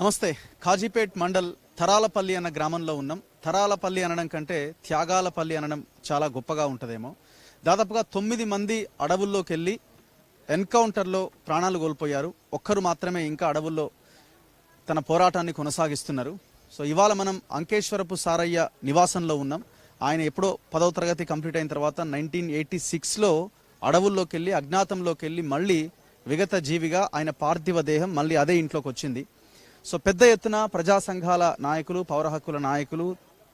నమస్తే. కాజీపేట్ మండల్ తరాలపల్లి అన్న గ్రామంలో ఉన్నాం. తరాలపల్లి అనడం కంటే త్యాగాలపల్లి అనడం చాలా గొప్పగా ఉంటుందేమో. దాదాపుగా 9 మంది అడవుల్లోకి వెళ్ళి ఎన్కౌంటర్లో ప్రాణాలు కోల్పోయారు. ఒక్కరు మాత్రమే ఇంకా అడవుల్లో తన పోరాటాన్ని కొనసాగిస్తున్నారు. సో ఇవాళ మనం అంకేశ్వరపు సారయ్య నివాసంలో ఉన్నాం. ఆయన ఎప్పుడో 10వ తరగతి కంప్లీట్ అయిన తర్వాత 1986లో అడవుల్లోకి వెళ్ళి అజ్ఞాతంలోకి వెళ్ళి మళ్ళీ విగత జీవిగా ఆయన పార్థివ దేహం మళ్ళీ అదే ఇంట్లోకి వచ్చింది. సో పెద్ద ఎత్తున ప్రజా సంఘాల నాయకులు, పౌర హక్కుల నాయకులు,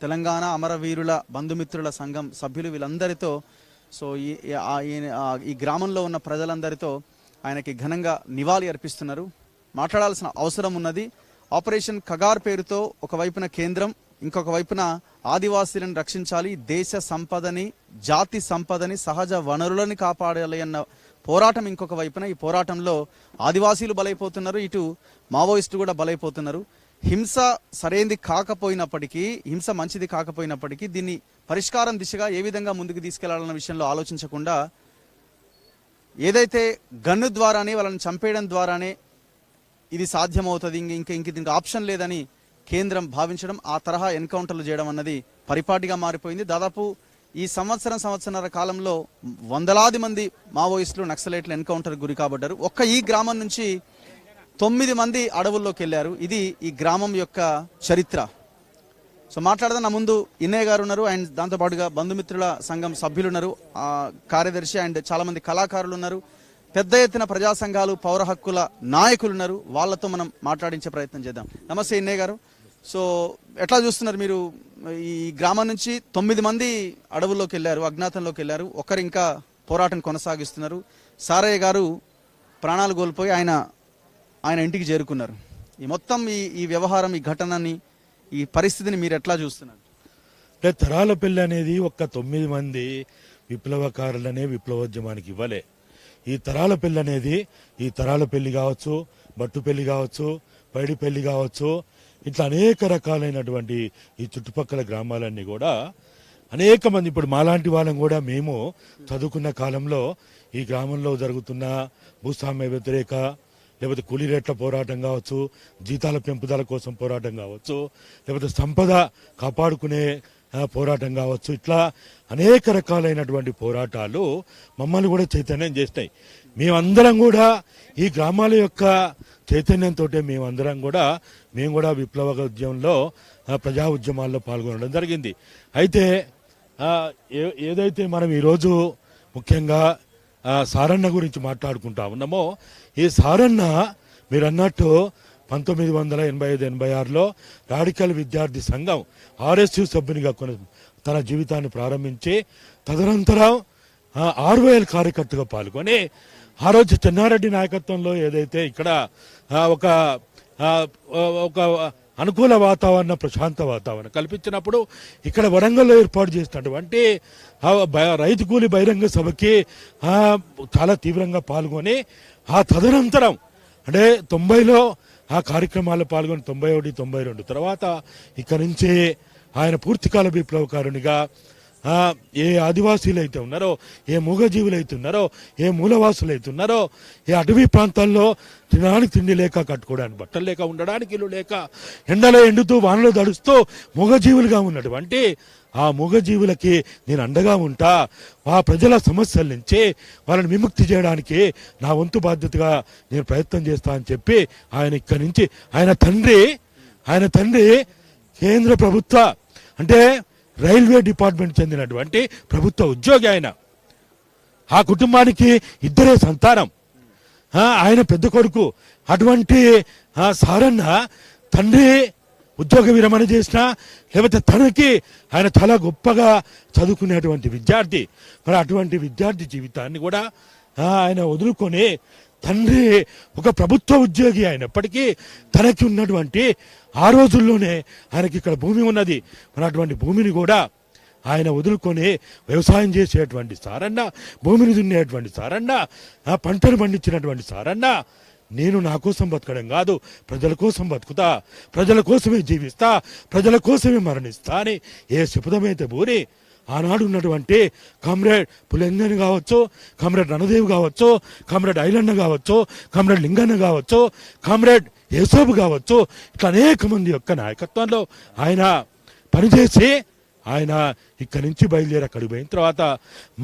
తెలంగాణ అమరవీరుల బంధుమిత్రుల సంఘం సభ్యులు వీళ్ళందరితో సో ఈ గ్రామంలో ఉన్న ప్రజలందరితో ఆయనకి ఘనంగా నివాళి అర్పిస్తున్నారు. మాట్లాడాల్సిన అవసరం ఉన్నది. ఆపరేషన్ కగార్ పేరుతో ఒకవైపున కేంద్రం, ఇంకొక వైపున ఆదివాసీలను రక్షించాలి, దేశ సంపదని, జాతి సంపదని, సహజ వనరులని కాపాడాలి అన్న పోరాటం ఇంకొక వైపున. ఈ పోరాటంలో ఆదివాసీలు బలైపోతున్నారు, ఇటు మావోయిస్టు కూడా బలైపోతున్నారు. హింస సరైనది కాకపోయినప్పటికీ, హింస మంచిది కాకపోయినప్పటికీ దీన్ని పరిష్కారం దిశగా ఏ విధంగా ముందుకు తీసుకెళ్లాలన్న విషయంలో ఆలోచించకుండా ఏదైతే గన్ను ద్వారానే వాళ్ళని చంపేయడం ద్వారానే ఇది సాధ్యమవుతుంది, ఇంక దీనికి ఆప్షన్ లేదని కేంద్రం భావించడం, ఆ తరహా ఎన్కౌంటర్లు చేయడం అన్నది పరిపాటిగా మారిపోయింది. దాదాపు ఈ సంవత్సరన్నర కాలంలో వందలాది మంది మావోయిస్టులు, నక్సలైట్లు ఎన్కౌంటర్ గురి కాబడ్డారు. ఒక్క ఈ గ్రామం నుంచి 9 మంది అడవుల్లోకి వెళ్ళారు. ఇది ఈ గ్రామం యొక్క చరిత్ర. సో మాట్లాడదాం. నా ముందు ఇన్నయ్య గారు ఉన్నారు, అండ్ దాంతోపాటుగా బంధుమిత్రుల సంఘం సభ్యులు ఉన్నారు, కార్యదర్శి అండ్ చాలా మంది కళాకారులు ఉన్నారు, పెద్ద ఎత్తున ప్రజా సంఘాలు, పౌర హక్కుల నాయకులు ఉన్నారు. వాళ్ళతో మనం మాట్లాడించే ప్రయత్నం చేద్దాం. నమస్తే ఇన్నయ్య గారు. సో ఎట్లా చూస్తున్నారు మీరు? ఈ గ్రామం నుంచి 9 మంది అడవుల్లోకి వెళ్ళారు, అజ్ఞాతంలోకి వెళ్ళారు, ఒకరు ఇంకా పోరాటం కొనసాగిస్తున్నారు. సారయ్య గారు ప్రాణాలు కోల్పోయి ఆయన ఇంటికి చేరుకున్నారు. ఈ మొత్తం ఈ వ్యవహారం, ఈ ఘటనని, ఈ పరిస్థితిని మీరు ఎట్లా చూస్తున్నారు? అంటే తరాలపల్లి అనేది ఒక్క 9 మంది విప్లవకారులనే విప్లవోద్యమానికి ఇవ్వలే. ఈ తరాలపల్లి అనేది, ఈ తరాలపల్లి కావచ్చు, బట్టుపల్లి కావచ్చు, పైడిపల్లి కావచ్చు, ఇట్లా అనేక రకాలైనటువంటి ఈ చుట్టుపక్కల గ్రామాలన్నీ కూడా అనేక మంది, ఇప్పుడు మాలాంటి వాళ్ళం కూడా మేము చదువుకున్న కాలంలో ఈ గ్రామంలో జరుగుతున్న భూస్వామ్య వ్యతిరేక, లేకపోతే కూలీ రేట్ల పోరాటం కావచ్చు, జీతాల పెంపుదల కోసం పోరాటం కావచ్చు, లేకపోతే సంపద కాపాడుకునే పోరాటం కావచ్చు, ఇట్లా అనేక రకాలైనటువంటి పోరాటాలు మమ్మల్ని కూడా చైతన్యం చేస్తాయి. మేమందరం కూడా ఈ గ్రామాల యొక్క చైతన్యంతో మేము కూడా విప్లవ ఉద్యమంలో, ప్రజా ఉద్యమాల్లో పాల్గొనడం జరిగింది. అయితే ఏదైతే మనం ఈరోజు ముఖ్యంగా సారన్న గురించి మాట్లాడుకుంటా ఉన్నామో, ఈ సారన్న మీరు అన్నట్టు 1985-86లో రాడికల్ విద్యార్థి సంఘం RSU సభ్యునిగా తన జీవితాన్ని ప్రారంభించి తదనంతరం RYL కార్యకర్తగా పాల్గొని ఆ రోజు చెన్నారెడ్డి నాయకత్వంలో ఏదైతే ఇక్కడ ఒక అనుకూల వాతావరణం, ప్రశాంత వాతావరణం కల్పించినప్పుడు ఇక్కడ వరంగల్లో ఏర్పాటు చేసినటువంటి రైతు కూలి బహిరంగ సభకి చాలా తీవ్రంగా పాల్గొని ఆ తదనంతరం అంటే 90లో ఆ కార్యక్రమాల్లో పాల్గొని 91, 92 తర్వాత ఇక్కడి నుంచి ఆయన పూర్తికాల విప్లవకారునిగా ఏ ఆదివాసీలు అయితే ఉన్నారో, ఏ మూగజీవులు అయితే ఉన్నారో, ఏ మూలవాసులు అయితే ఉన్నారో, ఏ అటవీ ప్రాంతాల్లో తినడానికి తిండి లేక, కట్టుకోవడానికి బట్టలు లేక, ఉండడానికి ఇల్లు లేక, ఎండలో ఎండుతూ వానలో దడుస్తూ మూగజీవులుగా ఉన్నటువంటి ఆ మూగజీవులకి నేను అండగా ఉంటా, ఆ ప్రజల సమస్యల నుంచి వాళ్ళని విముక్తి చేయడానికి నా వంతు బాధ్యతగా నేను ప్రయత్నం చేస్తా అని చెప్పి ఆయన ఇక్కడి నుంచి ఆయన తండ్రి కేంద్ర ప్రభుత్వ అంటే రైల్వే డిపార్ట్మెంట్ చెందినటువంటి ప్రభుత్వ ఉద్యోగి. ఆయన ఆ కుటుంబానికి 2 సంతానం, ఆయన పెద్ద కొడుకు. అటువంటి సారన్న తండ్రి ఉద్యోగ విరమణ చేసినా, లేకపోతే తనకి ఆయన చాలా గొప్పగా చదువుకునేటువంటి విద్యార్థి. మరి అటువంటి విద్యార్థి జీవితాన్ని కూడా ఆయన వదులుకొని, తండ్రి ఒక ప్రభుత్వ ఉద్యోగి అయినప్పటికీ తనకి ఉన్నటువంటి ఆ రోజుల్లోనే ఆయనకి ఇక్కడ భూమి ఉన్నది, మరి అటువంటి భూమిని కూడా ఆయన వదులుకొని వ్యవసాయం చేసేటువంటి సారన్న, భూమిని దున్నేటువంటి సారన్న, పంటలు పండించినటువంటి సారన్న, నేను నా కోసం బతకడం కాదు, ప్రజల కోసం బతుకుతా, ప్రజల కోసమే జీవిస్తా, ప్రజల కోసమే మరణిస్తా అని ఏ శపథమైతే బూరి ఆనాడు ఉన్నటువంటి కామ్రేడ్ పులింగన్ కావచ్చు, కామ్రేడ్ రణదేవ్ కావచ్చు, కామ్రేడ్ ఐలన్న కావచ్చు, కామ్రేడ్ లింగన్న కావచ్చు, కామ్రేడ్ యేసోబు కావచ్చు, ఇట్లా అనేక మంది యొక్క నాయకత్వంలో ఆయన పనిచేసి ఆయన ఇక్కడి నుంచి బయలుదేరి అక్కడికి పోయిన తర్వాత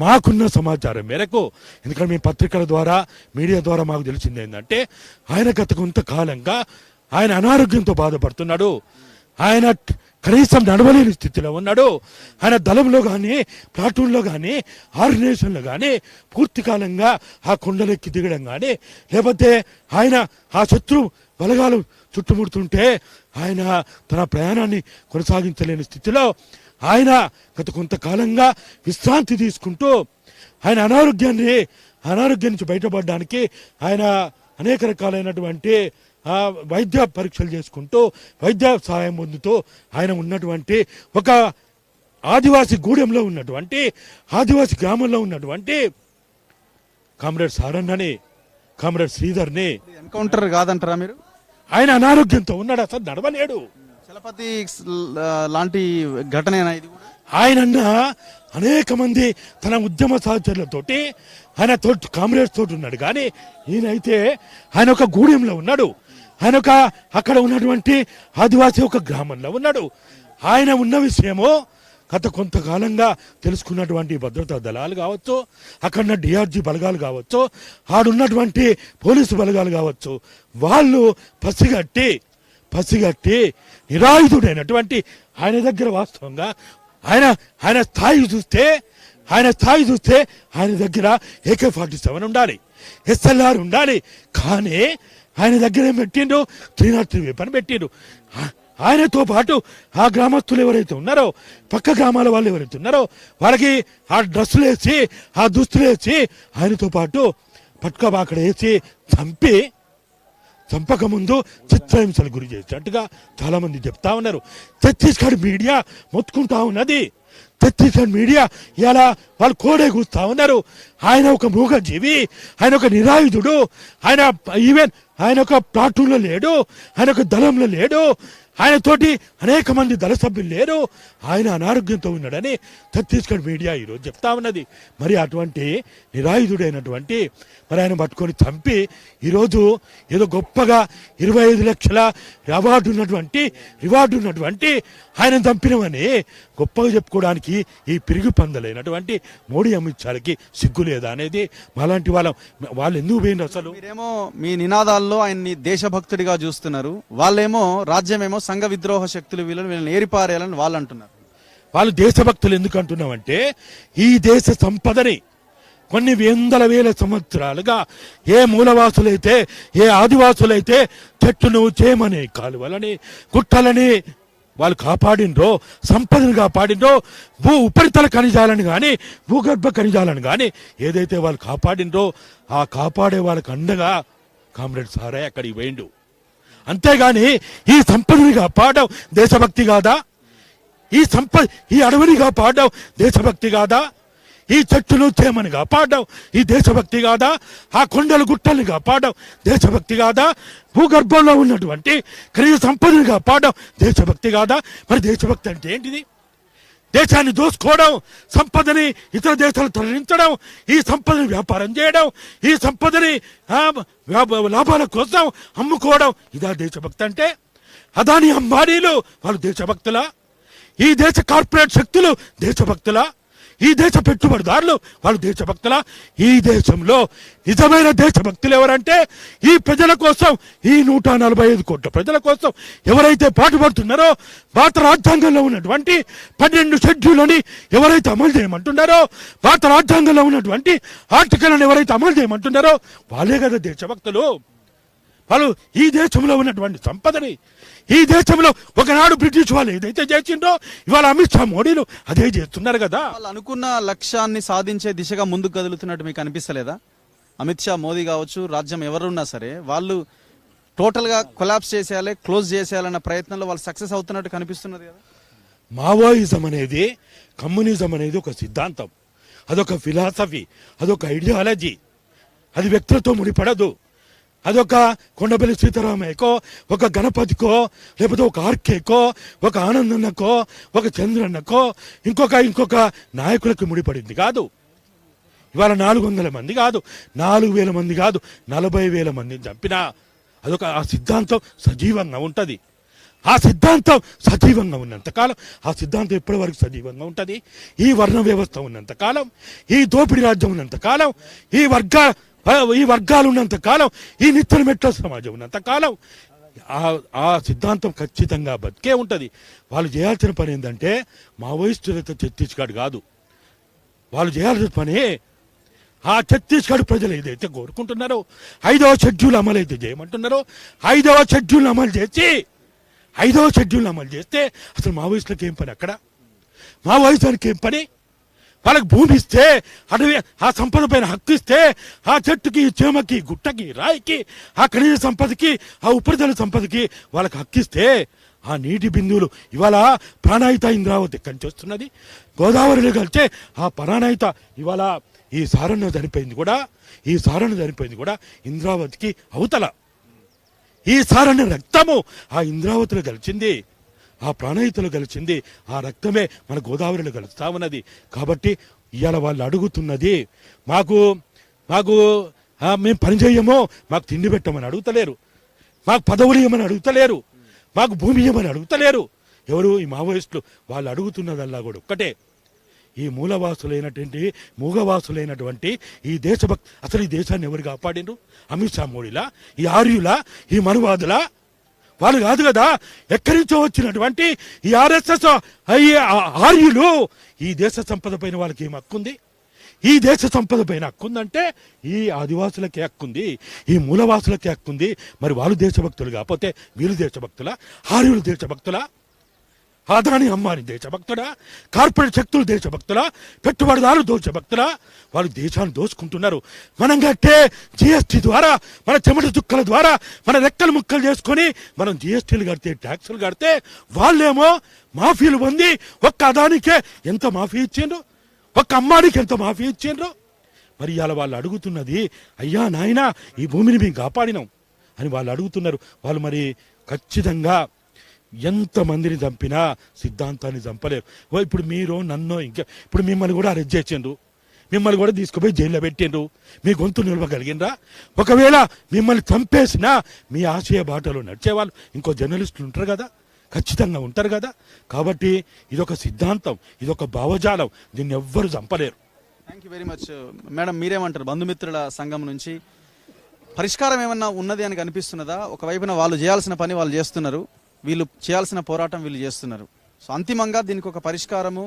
మాకున్న సమాచారం మేరకు, ఎందుకంటే మీ పత్రికల ద్వారా మీడియా ద్వారా మాకు తెలిసింది ఏంటంటే ఆయన గత కొంతకాలంగా ఆయన అనారోగ్యంతో బాధపడుతున్నాడు. ఆయన కనీసం నడవలేని స్థితిలో ఉన్నాడు. ఆయన దళంలో కానీ ప్లాటూన్లో కానీ ఆర్గనైజేషన్లో కానీ పూర్తి కాలంగా ఆ కొండలెక్కి దిగడం కానీ, లేకపోతే ఆయన ఆ శత్రు బలగాలు చుట్టుముడుతుంటే ఆయన తన ప్రయాణాన్ని కొనసాగించలేని స్థితిలో ఆయన గత కొంతకాలంగా విశ్రాంతి తీసుకుంటూ ఆయన అనారోగ్యం నుంచి బయటపడడానికి ఆయన అనేక రకాలైనటువంటి వైద్య పరీక్షలు చేసుకుంటూ వైద్య సహాయం పొందుతూ ఆయన ఉన్నటువంటి ఒక ఆదివాసి గూడెంలో ఉన్నటువంటి ఆదివాసి గ్రామంలో ఉన్నటువంటి కామ్రేడ్ సారన్నని, కామ్రేడ్ శ్రీధర్ని ఎన్కౌంటర్ కాదంటారా మీరు? ఆయన అనారోగ్యంతో ఉన్నాడు, అసలు నడవలేడు. చలపతి లాంటి ఘటనేనా ఇది కూడా? ఆయన అనేక మంది తన ఉద్యమ సహచరులతోటి ఆయన తోటి కామ్రేడ్స్ తోటి ఉన్నాడు, కానీ ఈయనైతే ఆయన ఒక గూడెంలో ఉన్నాడు. ఆయన ఒక అక్కడ ఉన్నటువంటి ఆదివాసీ ఒక గ్రామంలో ఉన్నాడు. ఆయన ఉన్న విషయము గత కొంతకాలంగా తెలుసుకున్నటువంటి భద్రతా దళాలు కావచ్చు, అక్కడ డిఆర్జీ బలగాలు కావచ్చు, ఆడున్నటువంటి పోలీసు బలగాలు కావచ్చు, వాళ్ళు పసిగట్టి నిరాయుధుడైనటువంటి ఆయన దగ్గర వాస్తవంగా ఆయన స్థాయి చూస్తే ఆయన దగ్గర AK-47 ఉండాలి, SLR ఉండాలి. కానీ ఆయన దగ్గర ఏం పెట్టిండు? 303 వెపన్ పెట్టిండు. ఆయనతో పాటు ఆ గ్రామస్తులు ఎవరైతే ఉన్నారో, పక్క గ్రామాల వాళ్ళు ఎవరైతే ఉన్నారో, వాళ్ళకి ఆ డ్రెస్సులు వేసి ఆ దుస్తులు వేసి ఆయనతో పాటు అక్కడ వేసి చంపక ముందు చిత్రహింసలు గురి చేసినట్టుగా చాలా మంది చెప్తా ఉన్నారు. ఛత్తీస్గఢ్ మీడియా మొత్తుకుంటా ఉన్నది. ఛత్తీస్గఢ్ మీడియా ఇలా వాళ్ళు కోడే కూస్తా ఉన్నారు. ఆయన ఒక మూగజీవి, ఆయన ఒక నిరాయుధుడు, ఆయన ఒక ప్లాటూన్లో లేడు, ఆయన ఒక దళంలో లేడు, ఆయన తోటి అనేక మంది దళ సభ్యులు లేరు, ఆయన అనారోగ్యంతో ఉన్నాడని ఛత్తీస్గఢ్ మీడియా ఈరోజు చెప్తా ఉన్నది. మరి అటువంటి నిరాయుధుడైనటువంటి మరి ఆయన పట్టుకొని చంపి ఈరోజు ఏదో గొప్పగా 25 లక్షల రివార్డు ఉన్నటువంటి ఆయన చంపినవని గొప్పగా చెప్పుకోవడానికి ఈ పిరిగి పందలైనటువంటి మోడీ అమిత్ షాలకి సిగ్గు లేదా అనేది మాలాంటి వాళ్ళు ఎందుకు పోయింది అసలు? మీరేమో మీ నినాదాల్లో ఆయన్ని దేశభక్తుడిగా చూస్తున్నారు, వాళ్ళేమో రాజ్యమేమో సంఘ విద్రోహ శక్తులు వీళ్ళని ఏరిపారేయాలని వాళ్ళు అంటున్నారు. వాళ్ళు దేశభక్తులు ఎందుకు అంటున్నామంటే ఈ దేశ సంపదని కొన్ని వేల సంవత్సరాలుగా ఏ మూలవాసులైతే ఏ ఆదివాసులైతే చెట్టును చేమని కాలువలని గుట్టలని వాళ్ళు కాపాడినరో, సంపదను కాపాడినరో, ఉపరితల ఖనిజాలను కానీ భూగర్భ ఖనిజాలను కానీ ఏదైతే వాళ్ళు కాపాడినరో ఆ కాపాడే వాళ్ళకి అండగా కామ్రేడ్ సారయ్య అక్కడికి పోయిండు. అంతేగాని ఈ సంపదని కాపాడడం దేశభక్తి కాదా? ఈ అడవిని కాపాడడం దేశభక్తి కాదా? ఈ చెట్టును చేమని కాపాడడం ఈ దేశభక్తి కాదా? ఆ కొండలు గుట్టల్ని కాపాడడం దేశభక్తి కాదా? భూగర్భంలో ఉన్నటువంటి ఖనిజ సంపదను కాపాడడం దేశభక్తి కాదా? మరి దేశభక్తి అంటే ఏంటిది? దేశాన్ని దోసుకోవడం, సంపదని ఇతర దేశాలు తరలించడం, ఈ సంపదని వ్యాపారం చేయడం, ఈ సంపదని లాభాల కోసం అమ్ముకోవడం, ఇదా దేశభక్తి అంటే? అదాని అంబానీలు వాళ్ళు దేశభక్తులా? ఈ దేశ కార్పొరేట్ శక్తులు దేశభక్తులా? ఈ దేశ పెట్టుబడిదారులు వాళ్ళు దేశభక్తులా? ఈ దేశంలో నిజమైన దేశభక్తులు ఎవరంటే ఈ ప్రజల కోసం, ఈ 145 కోట్ల ప్రజల కోసం ఎవరైతే పాటుపడుతున్నారో, భారత రాజ్యాంగంలో ఉన్నటువంటి 12 షెడ్యూల్ని ఎవరైతే అమలు చేయమంటున్నారో, భారత రాజ్యాంగంలో ఉన్నటువంటి ఆర్టికల్ని ఎవరైతే అమలు చేయమంటున్నారో వాళ్ళే కదా దేశభక్తులు. వాళ్ళు ఈ దేశంలో ఉన్నటువంటి సంపదని, ఈ దేశంలో ఒకనాడు బ్రిటిష్ వాళ్ళు ఏదైతే చేసిండ్రో ఇవాళ అమిత్ షా మోడీలు అదే చేస్తున్నారు కదా. వాళ్ళు అనుకున్న లక్ష్యాన్ని సాధించే దిశగా ముందుకు కదులుతున్నట్టు మీకు అనిపిస్తలేదా? అమిత్ షా, మోదీ కావచ్చు, రాజ్యం ఎవరున్నా సరే వాళ్ళు టోటల్ గా కొలాప్స్ చేసేయాలి, క్లోజ్ చేసేయాలన్న ప్రయత్నంలో వాళ్ళు సక్సెస్ అవుతున్నట్టు కనిపిస్తున్నది కదా. మావోయిజం అనేది, కమ్యూనిజం అనేది ఒక సిద్ధాంతం, అదొక ఫిలాసఫీ, అదొక ఐడియాలజీ. అది వ్యక్తులతో ముడిపడదు. అదొక కొండపల్లి సీతారామయ్యకో, ఒక గణపతికో, లేకపోతే ఒక ఆర్కేకో, ఒక ఆనందన్నకో, ఒక చంద్రన్నకో, ఇంకొక నాయకులకి ముడిపడింది కాదు. ఇవాళ 400 మంది కాదు, 4000 మంది కాదు, 40,000 మందిని చంపినా అదొక ఆ సిద్ధాంతం సజీవంగా ఉంటుంది. ఆ సిద్ధాంతం సజీవంగా ఉన్నంతకాలం, ఆ సిద్ధాంతం ఎప్పటి వరకు సజీవంగా ఉంటుంది? ఈ వర్ణ వ్యవస్థ ఉన్నంతకాలం, ఈ దోపిడీ రాజ్యం ఉన్నంతకాలం, ఈ వర్గాలు ఉన్నంత కాలం, ఈ నిత్య మెట్ల సమాజం ఉన్నంత కాలం ఆ సిద్ధాంతం ఖచ్చితంగా బతికే ఉంటుంది. వాళ్ళు చేయాల్సిన పని ఏంటంటే మావోయిస్టులతో ఛత్తీస్గఢ్ కాదు, వాళ్ళు చేయాల్సిన పని ఆ ఛత్తీస్గఢ్ ప్రజలు ఏదైతే కోరుకుంటున్నారో 5వ షెడ్యూల్ అమలు అయితే చేయమంటున్నారో 5వ షెడ్యూల్ అమలు చేస్తే అసలు మావోయిస్టులకు ఏం పని? అక్కడ మావోయిస్టులకు ఏం పని? వాళ్ళకి భూమి ఇస్తే, అడవి ఆ సంపద పైన హక్కు ఇస్తే, ఆ చెట్టుకి, చేమకి, గుట్టకి, రాయికి, ఆ ఖనిజ సంపదకి, ఆ ఉపరితల సంపదకి వాళ్ళకి హక్కిస్తే, ఆ నీటి బిందువులు ఇవాళ ప్రాణాయిత ఇంద్రావతి ఎక్కడి నుంచి వస్తున్నది? గోదావరిలో కలిసే ఆ ప్రాణాయిత ఇవాళ ఈ సారణ చనిపోయింది కూడా ఇంద్రావతికి అవతల. ఈ సారణ రక్తము ఆ ఇంద్రావతిలో కలిసింది, ఆ ప్రాణాయితలో కలిసింది. ఆ రక్తమే మన గోదావరిలో కలుస్తా ఉన్నది. కాబట్టి ఇవాళ వాళ్ళు అడుగుతున్నది మాకు మేము పని చేయమో, మాకు తిండి పెట్టమని అడుగుతలేరు, మాకు పదవులు ఇవ్వమని అడుగుతలేరు, మాకు భూమి ఇవ్వమని అడుగుతలేరు. ఎవరు? ఈ మావోయిస్టులు. వాళ్ళు అడుగుతున్నదల్లా కూడా ఒక్కటే, ఈ మూగవాసులైనటువంటి ఈ దేశభక్తి. అసలు ఈ దేశాన్ని ఎవరు కాపాడిండ్రు? అమిత్ షా మోడీలా? ఈ ఆర్యులా? ఈ మనువాదులా? వాళ్ళు కాదు కదా. ఎక్కడి నుంచో వచ్చినటువంటి ఈ RSS ఆర్యులు. ఈ దేశ సంపద పైన వాళ్ళకి ఏం హక్కుంది? ఈ దేశ సంపద పైన హక్కుందంటే ఈ ఆదివాసులకే హక్కుంది, ఈ మూలవాసులకే హక్కుంది. మరి వాళ్ళు దేశభక్తులు కాకపోతే వీళ్ళు దేశభక్తులా? ఆర్యులు దేశభక్తులా? అదాని అంబానీ దేశభక్తుడా? కార్పొరేట్ శక్తులు దేశభక్తులా? పెట్టుబడిదారులు దేశభక్తులా? వాళ్ళు దేశాన్ని దోచుకుంటున్నారు. మనం కట్టే GST ద్వారా, మన చెమట చుక్కల ద్వారా, మన రెక్కలు ముక్కలు చేసుకొని మనం GSTలు కడితే, ట్యాక్సులు కడితే, వాళ్ళేమో మాఫీలు పొంది ఒక్క అదానికే ఎంత మాఫీ ఇచ్చిండ్రు, ఒక్క అంబానీకి ఎంత మాఫీ ఇచ్చిండ్రు. మరి ఇవాళ వాళ్ళు అడుగుతున్నది, అయ్యా నాయనా ఈ భూమిని మేము కాపాడినాం అని వాళ్ళు అడుగుతున్నారు. వాళ్ళు మరి ఖచ్చితంగా ఎంతమందిని చంపినా సిద్ధాంతాన్ని చంపలేరు. ఇప్పుడు మీరు నన్ను ఇప్పుడు మిమ్మల్ని కూడా అరెస్ట్ చేసిండ్రు, మిమ్మల్ని కూడా తీసుకుపోయి జైల్లో పెట్టిండ్రు. మీ గొంతు నిలవగలిగినరా? ఒకవేళ మిమ్మల్ని చంపేసినా మీ ఆశయ బాటలో నడిచేవాళ్ళు ఇంకో జర్నలిస్టులు ఉంటారు కదా, ఖచ్చితంగా ఉంటారు కదా. కాబట్టి ఇదొక సిద్ధాంతం, ఇదొక భావజాలం, దీన్ని ఎవ్వరు చంపలేరు. Thank you very much madam. మీరేమంటారు? బంధుమిత్రుల సంఘం నుంచి పరిష్కారం ఏమన్నా ఉన్నది అని కనిపిస్తున్నదా? ఒకవైపున వాళ్ళు చేయాల్సిన పని వాళ్ళు చేస్తున్నారు, వీళ్ళు చేయాల్సిన పోరాటం వీళ్ళు చేస్తున్నారు. సో అంతిమంగా దీనికి ఒక పరిష్కారము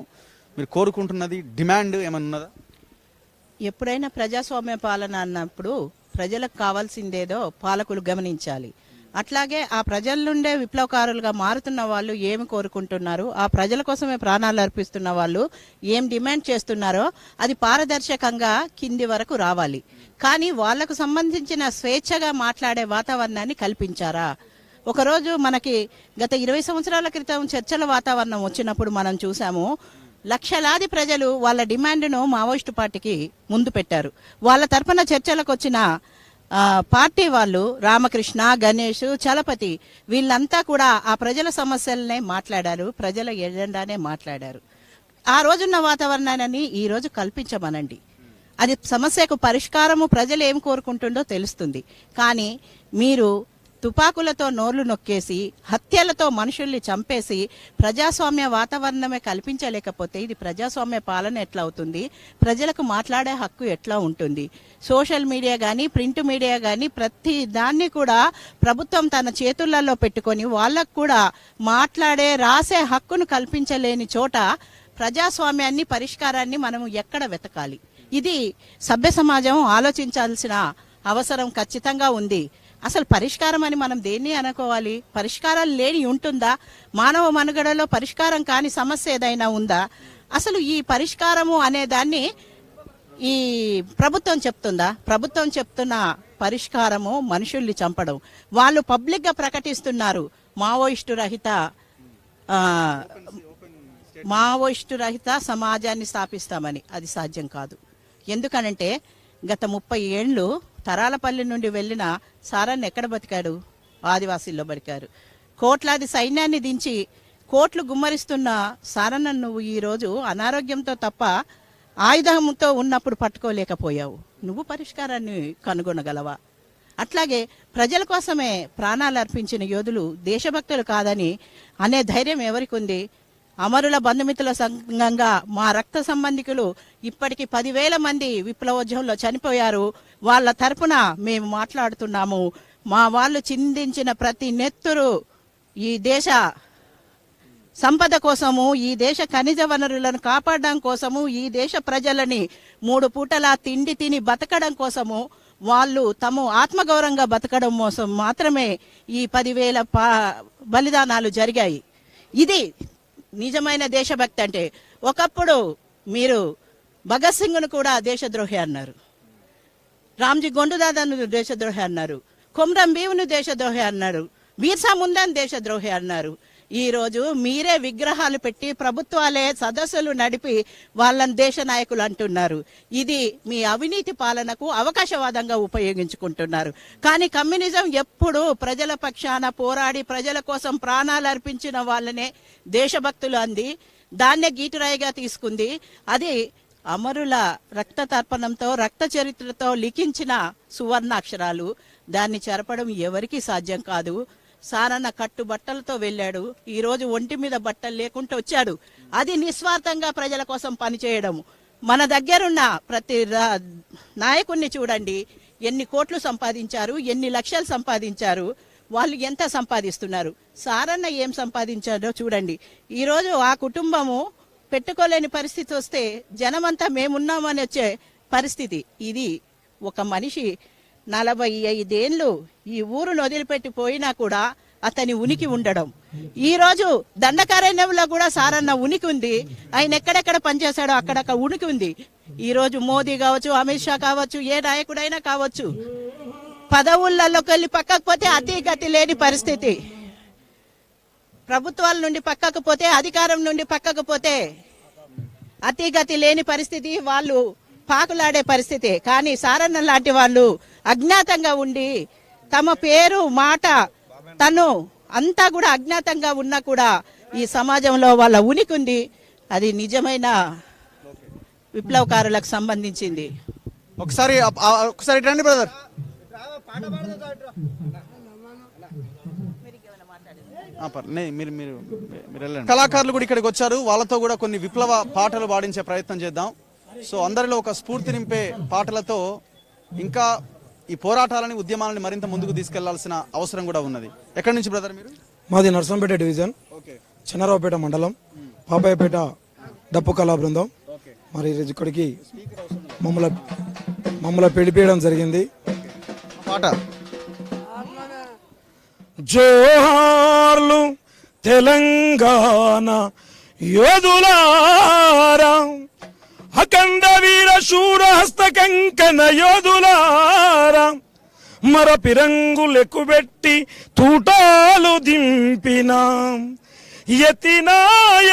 మీరు కోరుకుంటున్నది, డిమాండ్ ఏమన్నా ఉన్నదా? ఎప్పుడైనా ప్రజాస్వామ్య పాలన అన్నప్పుడు ప్రజలకు కావాల్సిందేదో పాలకులు గమనించాలి. అట్లాగే ఆ ప్రజల నుండే విప్లవకారులుగా మారుతున్న వాళ్ళు ఏమి కోరుకుంటున్నారు, ఆ ప్రజల కోసమే ప్రాణాలు అర్పిస్తున్న వాళ్ళు ఏం డిమాండ్ చేస్తున్నారో అది పారదర్శకంగా కింది వరకు రావాలి. కానీ వాళ్లకు సంబంధించిన స్వేచ్ఛగా మాట్లాడే వాతావరణాన్ని కల్పించారా? ఒకరోజు మనకి గత 20 సంవత్సరాల క్రితం చర్చల వాతావరణం వచ్చినప్పుడు మనం చూసాము, లక్షలాది ప్రజలు వాళ్ళ డిమాండ్ను మావోయిస్టు పార్టీకి ముందు పెట్టారు. వాళ్ళ తరపున చర్చలకు వచ్చిన పార్టీ వాళ్ళు రామకృష్ణ, గణేష్, చలపతి వీళ్ళంతా కూడా ఆ ప్రజల సమస్యలనే మాట్లాడారు, ప్రజల ఎజెండానే మాట్లాడారు. ఆ రోజున్న వాతావరణాన్ని ఈ రోజు కల్పించమనండి, అది సమస్యకు పరిష్కారము ప్రజలు ఏం కోరుకుంటుందో తెలుస్తుంది. కానీ మీరు తుపాకులతో నోర్లు నొక్కేసి, హత్యలతో మనుషుల్ని చంపేసి ప్రజాస్వామ్య వాతావరణమే కల్పించలేకపోతే ఇది ప్రజాస్వామ్య పాలన ఎట్లా అవుతుంది? ప్రజలకు మాట్లాడే హక్కు ఎట్లా ఉంటుంది? సోషల్ మీడియా కానీ, ప్రింట్ మీడియా కానీ ప్రతి దాన్ని కూడా ప్రభుత్వం తన చేతులలో పెట్టుకొని వాళ్ళకు కూడా మాట్లాడే, రాసే హక్కును కల్పించలేని చోట ప్రజాస్వామ్యాన్ని, పరిష్కారాన్ని మనం ఎక్కడ వెతకాలి? ఇది సభ్య సమాజం ఆలోచించాల్సిన అవసరం ఖచ్చితంగా ఉంది. అసలు పరిష్కారం అని మనం దేన్ని అనుకోవాలి? పరిష్కారాలు లేని ఉంటుందా? మానవ మనుగడలో పరిష్కారం కాని సమస్య ఏదైనా ఉందా? అసలు ఈ పరిష్కారము అనే దాన్ని ఈ ప్రభుత్వం చెప్తుందా? ప్రభుత్వం చెప్తున్న పరిష్కారము మనుషుల్ని చంపడం. వాళ్ళు పబ్లిక్ గా ప్రకటిస్తున్నారు మావోయిస్టు రహిత సమాజాన్ని స్థాపిస్తామని. అది సాధ్యం కాదు. ఎందుకనంటే గత 30 ఏళ్ళు తరాలపల్లి నుండి వెళ్ళిన సారన్న ఎక్కడ బతికాడు? ఆదివాసీల్లో బతికారు. కోట్లాది సైన్యాన్ని దించి కోట్లు గుమ్మరిస్తున్న సారన్న నువ్వు ఈరోజు అనారోగ్యంతో తప్ప ఆయుధంతో ఉన్నప్పుడు పట్టుకోలేకపోయావు. నువ్వు పరిష్కారాన్ని కనుగొనగలవా? అట్లాగే ప్రజల కోసమే ప్రాణాలు అర్పించిన యోధులు దేశభక్తులు కాదని అనే ధైర్యం ఎవరికి ఉంది? అమరుల బంధుమిత్రుల సంఘంగా మా రక్త సంబంధికులు ఇప్పటికి 10,000 మంది విప్లవోద్యమంలో చనిపోయారు. వాళ్ళ తరపున మేము మాట్లాడుతున్నాము. మా వాళ్ళు చిందించిన ప్రతి నెత్తురు ఈ దేశ సంపద కోసము, ఈ దేశ ఖనిజ వనరులను కాపాడడం కోసము, ఈ దేశ ప్రజలని 3 పూటలా తిండి తిని బతకడం కోసము, వాళ్ళు తమ ఆత్మగౌరవంగా బతకడం కోసం మాత్రమే ఈ 10,000 బలిదానాలు జరిగాయి. ఇది నిజమైన దేశభక్తి అంటే. ఒకప్పుడు మీరు భగత్ సింగ్ను కూడా దేశద్రోహి అన్నారు, రామ్జీ గొండుదాదాను దేశద్రోహి అన్నారు, కొమ్రం భీమును దేశద్రోహి అన్నారు, బీర్సా ముందాను దేశద్రోహి అన్నారు. ఈ రోజు మీరే విగ్రహాలు పెట్టి ప్రభుత్వాలే సదస్సులు నడిపి వాళ్ళని దేశ నాయకులు అంటున్నారు. ఇది మీ అవినీతి పాలనకు అవకాశవాదంగా ఉపయోగించుకుంటున్నారు. కానీ కమ్యూనిజం ఎప్పుడు ప్రజల పక్షాన పోరాడి ప్రజల కోసం ప్రాణాలు అర్పించిన వాళ్ళనే దేశభక్తులు అంది. దాన్నే గీటురాయిగా తీసుకుంది. అది అమరుల రక్త తర్పణంతో రక్త చరిత్రతో లిఖించిన సువర్ణాక్షరాలు. దాన్ని చెరపడం ఎవరికీ సాధ్యం కాదు. సారన్న కట్టు బట్టలతో వెళ్ళాడు, ఈ రోజు ఒంటి మీద బట్టలు లేకుండా వచ్చాడు. అది నిస్వార్థంగా ప్రజల కోసం పనిచేయడం. మన దగ్గరున్న ప్రతి నాయకుడిని చూడండి, ఎన్ని కోట్లు సంపాదించారు, ఎన్ని లక్షలు సంపాదించారు, వాళ్ళు ఎంత సంపాదిస్తున్నారు. సారన్న ఏం సంపాదించారో చూడండి. ఈరోజు ఆ కుటుంబము పెట్టుకోలేని పరిస్థితి వస్తే జనమంతా మేమున్నామని వచ్చే పరిస్థితి. ఇది ఒక మనిషి 45 ఏళ్ళు ఈ ఊరును వదిలిపెట్టి పోయినా కూడా అతని ఉనికి ఉండడం. ఈ రోజు దండకారణ్యంలో కూడా సారన్న ఉనికి ఉంది. ఆయన ఎక్కడెక్కడ పనిచేశాడో అక్కడక్కడ ఉనికి ఉంది. ఈ రోజు మోదీ కావచ్చు, అమిత్ షా కావచ్చు, ఏ నాయకుడైనా కావచ్చు, పదవులలోకి వెళ్ళి పక్కకు పోతే అతి గతి లేని పరిస్థితి. ప్రభుత్వాల నుండి పక్కకు పోతే, అధికారం నుండి పక్కకు పోతే అతి గతి లేని పరిస్థితి. వాళ్ళు పాకులాడే పరిస్థితి. కానీ సారన్న లాంటి వాళ్ళు అజ్ఞాతంగా ఉండి తమ పేరు మాట తను అంతా కూడా అజ్ఞాతంగా ఉన్నా కూడా ఈ సమాజంలో వాళ్ళ ఉనికి ఉంది. అది నిజమైన విప్లవకారులకు సంబంధించింది. ఒకసారి రండి బ్రదర్. కళాకారులు కూడా ఇక్కడికి వచ్చారు. వాళ్ళతో కూడా కొన్ని విప్లవ పాటలు పాడించే ప్రయత్నం చేద్దాం. సో అందరిలో ఒక స్ఫూర్తి నింపే పాటలతో ఇంకా ఈ పోరాటాలని, ఉద్యమాలని మరింత ముందుకు తీసుకెళ్లాల్సిన అవసరం కూడా ఉన్నది. ఎక్కడి నుంచి బ్రదర్ మీరు? మాది నర్సంపేట డివిజన్, చెన్నారావుపేట మండలం, పాపాయపేట డప్పు కళా బృందం. మరి ఇక్కడికి మమ్మల్ని పిలిపియడం జరిగింది. పాట జోహార్లు తెలంగాణ యోధులారా, అఖండ వీర శూర హస్త కంకణ యోధులారా, మర పిరంగులెక్కుబెట్టి తూటాలు దింపిన ఎత్తినా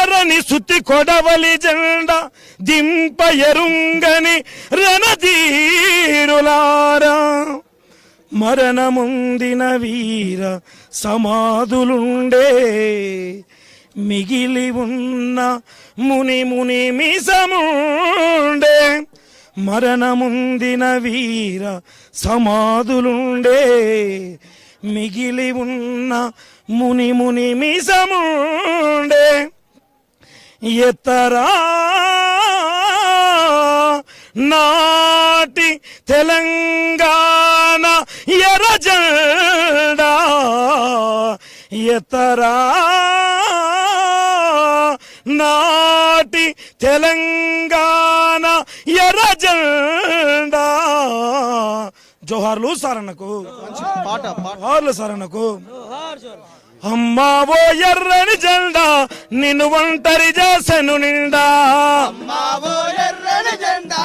ఎర్రని సుత్తి కొడవలి జెండ దింప ఎరుంగని రణధీరులారా, మరణముందిన వీర సమాధులుండే మిగిలి ఉన్న ముని ముని మీసముండే, మరణముందిన వీర సమాధులుండే మిగిలి ఉన్న ముని ముని మీసముండే, ఎత్తరా నాటి తెలంగాణ ఎర్రజెండా, ఎత్తరా నాటి తెలంగాణ ఎర్రజెండా. జోహార్లు సారన్నకు, జోహార్లు సారన్నకు. అమ్మావో ఎర్రని జెండా నిన్ను ఒంటరి చేసెను నిండా, అమ్మావో ఎర్రని జెండా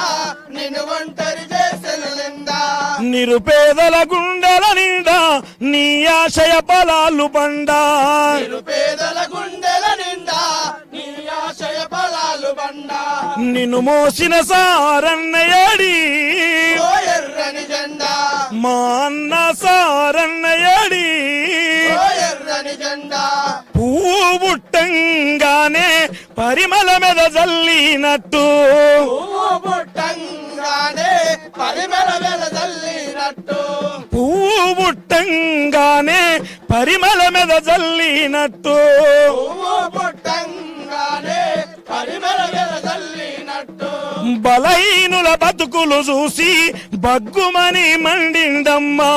నిన్ను ఒంటరి చేసెను నిండా, నిరుపేదల గుండెల నిండా నీ ఆశయ బలాలు బండా, నిరుపేదల గుండెల నిండా నీ ఆశయ బలాలు బండా, నిన్ను మోసిన సారన్నయడి ఓ ఎర్రని జెండా, మా అన్న సారన్నయడి ఓ ఎర్రని జెండా పువ్వు పుట్టంగానే పరిమళ మీద జల్లినట్టు పువ్వు పుట్టంగానే పరిమళ వెదజల్లినట్టు పువ్వు పుట్టంగానే పరిమళ మీద జల్లినట్టు పువ్వు పుట్టంగానే పరిమళ వెదజల్లినట్టు బలహీనుల బతుకులు చూసి బగ్గుమని మండిందమ్మా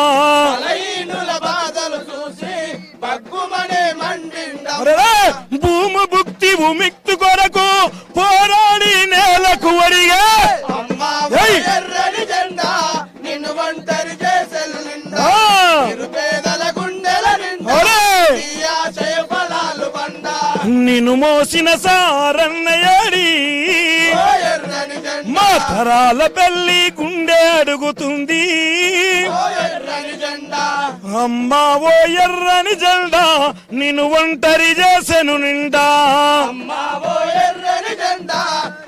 బలహీనుల బాధలు చూసి బగ్గుమనే మండిండ అరెరే! భూమి భుక్తి విముక్తి కొరకు పోరాడి నేలకు వడిగా అమ్మా ఏయ్! ఎర్రని జెండా నిన్ను ఒంటరి చేసెను నిండా ఆ! నిరుపేదల గుండెల నిండా ఒరే! ఈ ఆశయ ఫలాలు బండా నిన్ను మోసిన సారన్నయడి ఓ ఎర్రని జెండా మా తరాల పెళ్లి గుండె అడుగుతుంది ఓ ఎర్రని జెండా అమ్మా ఓ ఎర్రని జెండా నిన్ను ఒంటరి చేసెను నిండా అమ్మా ఓ ఎర్రని జెండా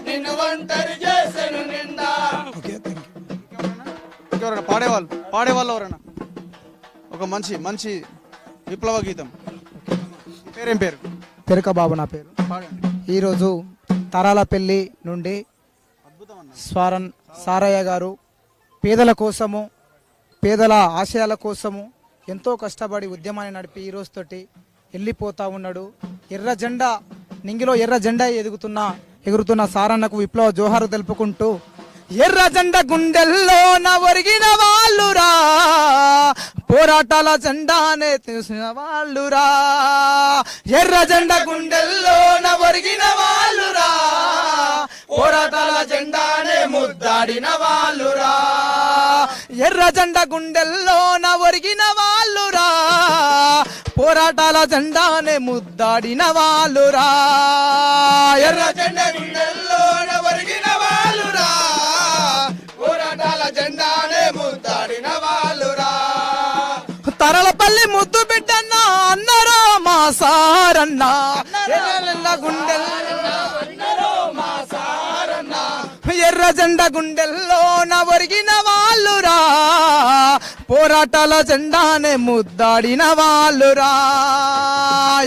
నిన్ను ఒంటరి చేసెను నిండా ఓకే థ్యాంక్ యూ. ఇంకెవరైనా పాడేవాళ్ళు ఎవరైనా ఒక మంచి విప్లవ గీతం. పేరేం పేరు? పెరక బాబు నా పేరు. పాడండి. ఈరోజు తరాలపల్లి నుండి సారయ్య గారు పేదల కోసము పేదల ఆశయాల కోసము ఎంతో కష్టపడి ఉద్యమాన్ని నడిపి ఈ రోజుతోటి వెళ్ళిపోతా ఉన్నాడు. ఎర్ర జెండా నింగిలో ఎర్ర జెండా ఎగురుతున్న సారన్నకు విప్లవ జోహారు తెలుపుకుంటూ ఎర్ర జెండా గుండెల్లో ఒరిగిన వాళ్ళురా పోరాటాల జెండానే తెలిసిన వాళ్ళురా ఎర్ర జెండా గుండెల్లో ఒరిగిన వాళ్ళురా పోరాటాల జెండానే ముద్దాడిన వాళ్ళురా ఎర్ర జెండా గుండెల్లో ఒరిగిన వాళ్ళురా పోరాటాల జెండానే ముద్దాడిన వాళ్ళురా ఎర్ర జెండా గుండెల్లో ఒరిగిన వాళ్ళురా పోరాటాల జెండానే ముద్దాడిన వాళ్ళురా తరలపల్లి ముద్దు బిడ్డన్న అన్నరో మా సారన్న ఎర్ర గుండెల్లో మా సారన్న ఎర్ర జెండా గుండెల్లో ఒరిగిన వాళ్ళురా పోరాటాల జెండానే ముద్దాడిన వాళ్ళురా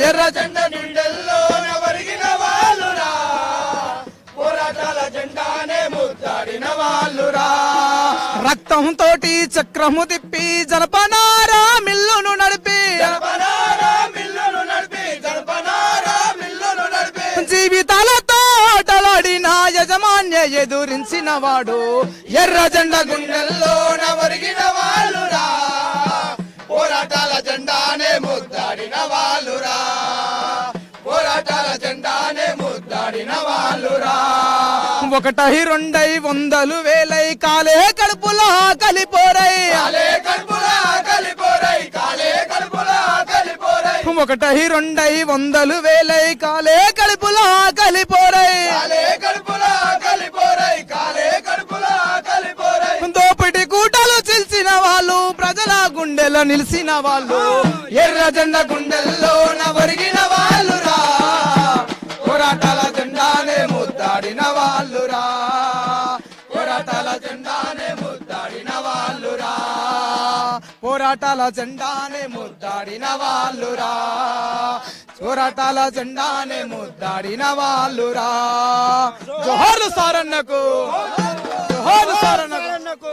ఎర్ర జెండా గుండెల్లో ఒరిగిన వాళ్ళురా పోరాటాల జెండానే ముద్దాడిన వాళ్ళురా రక్తం తోటి చక్రము తిప్పి జనపనారా మిల్లును నడిపి జనపనారా మిల్లును నడిపి జనపనారా మిల్లును నడిపి జీవితాలతో ఆటలాడిన యజమాన్య ఎదురించిన వాడు ఎర్ర జెండా గుండెల్లో ఒరిగిన వాళ్ళురా పోరాటాల జెండానే ముద్దాడిన వాళ్ళురా పోరాటాల జెండానే ముద్దాడిన వాళ్ళురా ఒకటై రెండై వందలు వేలై కాలే కడుపులా కలిపోరై కాలే కడుపులా కలిపోరై కాలే కడుపులా కలిపోరై ఒకటై రెండై వందలు వేలై కాలే కడుపులా కలిపోరై కాలే కడుపులా కలిపోరై కాలే కడుపులా కలిపోరై దోపిడి కూటలు చిల్చిన వాళ్ళు ప్రజల గుండెలో నిలిచిన వాళ్ళు ఎర్ర జెండా గుండెల్లో ఒరిగిన వాళ్ళురా పోరాటాల జెండానే ముద్దాడిన వాళ్ళురా పోరాటాల జెండానే ముద్దాడిన వాళ్ళురా పోరాటాల జెండానే ముద్దాడిన వాళ్ళురా పోరాటాల జెండానే ముద్దాడిన వాళ్ళురా జోహార్లు సారన్నకు జోహార్లు సారన్నకు